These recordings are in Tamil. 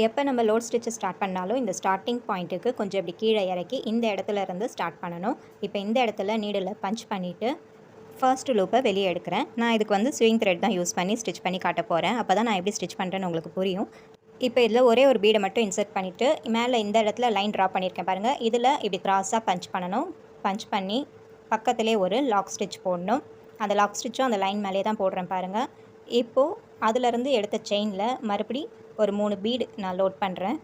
எப்போ நம்ம லோட் ஸ்டிச்சை ஸ்டார்ட் பண்ணாலும் இந்த ஸ்டார்டிங் பாயிண்ட்டுக்கு கொஞ்சம் இப்படி கீழே இறக்கி இந்த இடத்துல இருந்து ஸ்டார்ட் பண்ணணும். இப்போ இந்த இடத்துல நீடில் பஞ்ச் பண்ணிவிட்டு ஃபர்ஸ்ட் லூப்பை வெளியே எடுக்கிறேன். நான் இதுக்கு வந்து ஸ்விங் த்ரெட் தான் யூஸ் பண்ணி ஸ்டிச் பண்ணி காட்ட போகிறேன். அப்போ தான் நான் எப்படி ஸ்டிச் பண்ணுறேன்னு உங்களுக்கு புரியும். இப்போ இதில் ஒரே ஒரு பீடை மட்டும் இன்சர்ட் பண்ணிவிட்டு மேலே இந்த இடத்துல லைன் ட்ரா பண்ணியிருக்கேன் பாருங்கள். இதில் இப்படி கிராஸாக பஞ்ச் பண்ணணும். பஞ்ச் பண்ணி பக்கத்துலேயே ஒரு லாக் ஸ்டிச் போடணும். அந்த லாக் ஸ்டிச்சும் அந்த லைன் மேலே தான் போடுறேன் பாருங்கள். இப்போது அதிலேருந்து எடுத்த செயினில் மறுபடி ஒரு 3 பீடு நான் லோட் பண்ணுறேன்.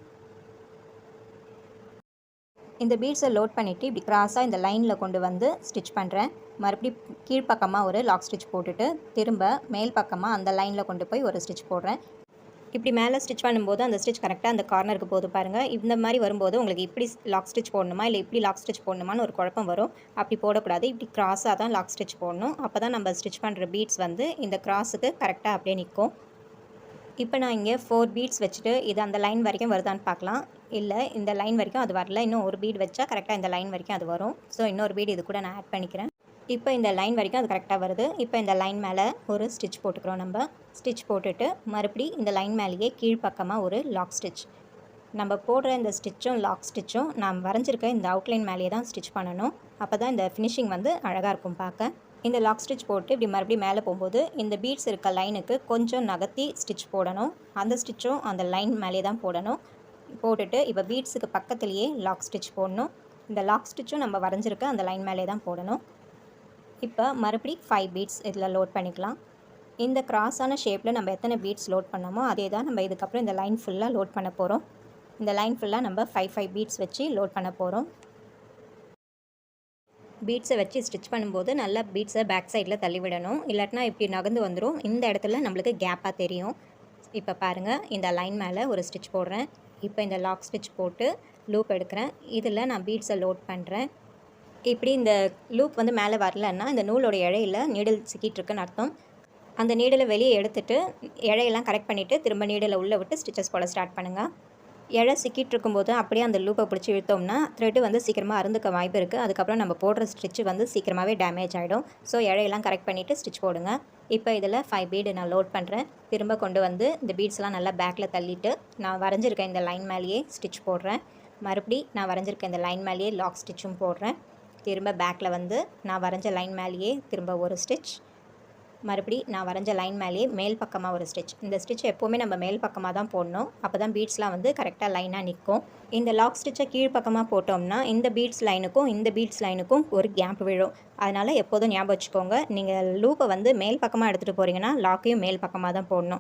இந்த பீட்ஸை லோட் பண்ணிவிட்டு இப்படி கிராஸாக இந்த லைனில் கொண்டு வந்து ஸ்டிச் பண்ணுறேன். மறுபடி கீழ்ப்பக்கமாக ஒரு லாக் ஸ்டிச் போட்டுட்டு திரும்ப மேல் பக்கமாக அந்த லைனில் கொண்டு போய் ஒரு ஸ்டிச் போடுறேன். இப்படி மேலே ஸ்டிச் பண்ணும்போது அந்த ஸ்டிச் கரெக்டாக அந்த கார்னருக்கு போது பாருங்கள். இந்த மாதிரி வரும்போது உங்களுக்கு இப்படி லாக் ஸ்டிச் போடணுமா இல்லை இப்படி லாக் ஸ்டிச் போடணுமான்னு ஒரு குழப்பம் வரும். அப்படி போடக்கூடாது. இப்படி கிராஸாக தான் லாக் ஸ்டிச் போடணும். அப்போ தான் நம்ம ஸ்டிச் பண்ணுற பீட்ஸ் வந்து இந்த கிராஸுக்கு கரெக்டாக அப்படியே நிற்கும். இப்போ நான் இங்கே 4 பீட்ஸ் வச்சுட்டு இது அந்த லைன் வரைக்கும் வருதான்னு பார்க்கலாம். இல்லை இந்த லைன் வரைக்கும் அது வரல. இன்னும் ஒரு பீட் வச்சா கரெக்டாக இந்த லைன் வரைக்கும் அது வரும். ஸோ இன்னொரு பீட் இது கூட நான் ஆட் பண்ணிக்கிறேன். இப்போ இந்த லைன் வரைக்கும் அது கரெக்டாக வருது. இப்போ இந்த லைன் மேலே ஒரு ஸ்டிச் போட்டுக்கிறோம். நம்ம ஸ்டிச் போட்டுட்டு மறுபடி இந்த லைன் மேலேயே கீழ்ப்பக்கமாக ஒரு லாக் ஸ்டிச். நம்ம போடுற இந்த ஸ்டிச்சும் லாக் ஸ்டிச்சும் நான் வரைஞ்சிருக்க இந்த அவுட்லைன் மேலேயே தான் ஸ்டிச் பண்ணணும். அப்போ தான் இந்த ஃபினிஷிங் வந்து அழகாக இருக்கும் பார்க்க. இந்த லாக் ஸ்டிச் போட்டு இப்படி மறுபடியும் மேலே போகும்போது இந்த பீட்ஸ் இருக்க லைனுக்கு கொஞ்சம் நகர்த்தி ஸ்டிச் போடணும். அந்த ஸ்டிச்சும் அந்த லைன் மேலே தான் போடணும். போட்டுட்டு இப்போ பீட்ஸுக்கு பக்கத்துலேயே லாக் ஸ்டிச் போடணும். இந்த லாக் ஸ்டிச்சும் நம்ம வரைஞ்சிருக்க அந்த லைன் மேலே தான் போடணும். இப்போ மறுபடி 5 பீட்ஸ் இதில் லோட் பண்ணிக்கலாம். இந்த கிராஸான ஷேப்பில் நம்ம எத்தனை பீட்ஸ் லோட் பண்ணோமோ அதே தான் நம்ம இதுக்கப்புறம் இந்த லைன் ஃபுல்லாக லோட் பண்ண போகிறோம். இந்த லைன் ஃபுல்லாக நம்ம 5 பீட்ஸ் வச்சு லோட் பண்ண போகிறோம். பீட்ஸை வச்சு ஸ்டிச் பண்ணும்போது நல்லா பீட்ஸை பேக் சைடில் தள்ளி விடணும். இல்லாட்டினா இப்படி நகர்ந்து வந்துடும். இந்த இடத்துல நம்மளுக்கு கேப்பாக தெரியும். இப்போ பாருங்கள், இந்த லைன் மேலே ஒரு ஸ்டிச் போடுறேன். இப்போ இந்த லாக் ஸ்டிச் போட்டு லூப் எடுக்கிறேன். இதில் நான் பீட்ஸை லோட் பண்ணுறேன். இப்படி இந்த லூப் வந்து மேலே வரலன்னா இந்த நூலோட இழையில் நீடில் சிக்கிட்டு இருக்குன்னு அர்த்தம். அந்த நீடிலை வெளியே எடுத்துகிட்டு இழையெல்லாம் கரெக்ட் பண்ணிவிட்டு திரும்ப நீடிலை உள்ளே விட்டு ஸ்டிச்சஸ் போட ஸ்டார்ட் பண்ணுங்கள். இழை சிக்கிட்டு இருக்கும்போது அப்படியே அந்த லூப்பை பிடிச்சி இழுத்தோம்னா த்ரெட்டு வந்து சீக்கிரமாக அறுந்துக்க வாய்ப்பு இருக்குது. அதுக்கப்புறம் நம்ம போடுற ஸ்டிச்சு வந்து சீக்கிரமாகவே டேமேஜ் ஆகிடும். ஸோ இழையெல்லாம் கரெக்ட் பண்ணிவிட்டு ஸ்டிச் போடுங்க. இப்போ இதில் 5 பீடு நான் லோட் பண்ணுறேன். திரும்ப கொண்டு வந்து இந்த பீட்ஸ்லாம் நல்லா பேக்கில் தள்ளிட்டு நான் வரைஞ்சிருக்கேன் இந்த லைன் மேலேயே ஸ்டிச் போடுறேன். மறுபடி நான் வரைஞ்சிருக்கேன் இந்த லைன் மேலேயே லாக் ஸ்டிச்சும் போடுறேன். திரும்ப பேக்கில் வந்து நான் வரைஞ்ச லைன் மேலேயே திரும்ப ஒரு ஸ்டிச். மறுபடி நான் வரைஞ்ச லைன் மேலேயே மேல் பக்கமாக ஒரு ஸ்டிச். இந்த ஸ்டிச் எப்போவுமே நம்ம மேல் பக்கமாக தான் போடணும். அப்போ தான் பீட்ஸ்லாம் வந்து கரெக்டாக லைனாக நிற்கும். இந்த லாக் ஸ்டிச்சை கீழ்ப்பக்கமாக போட்டோம்னா இந்த பீட்ஸ் லைனுக்கும் இந்த பீட்ஸ் லைனுக்கும் ஒரு கேப் விழும். அதனால் எப்போதும் ஞாபகம் வச்சுக்கோங்க, நீங்கள் லூப்பை வந்து மேல் பக்கமாக எடுத்துகிட்டு போகிறீங்கன்னா லாக்கையும் மேல் பக்கமாக தான் போடணும்.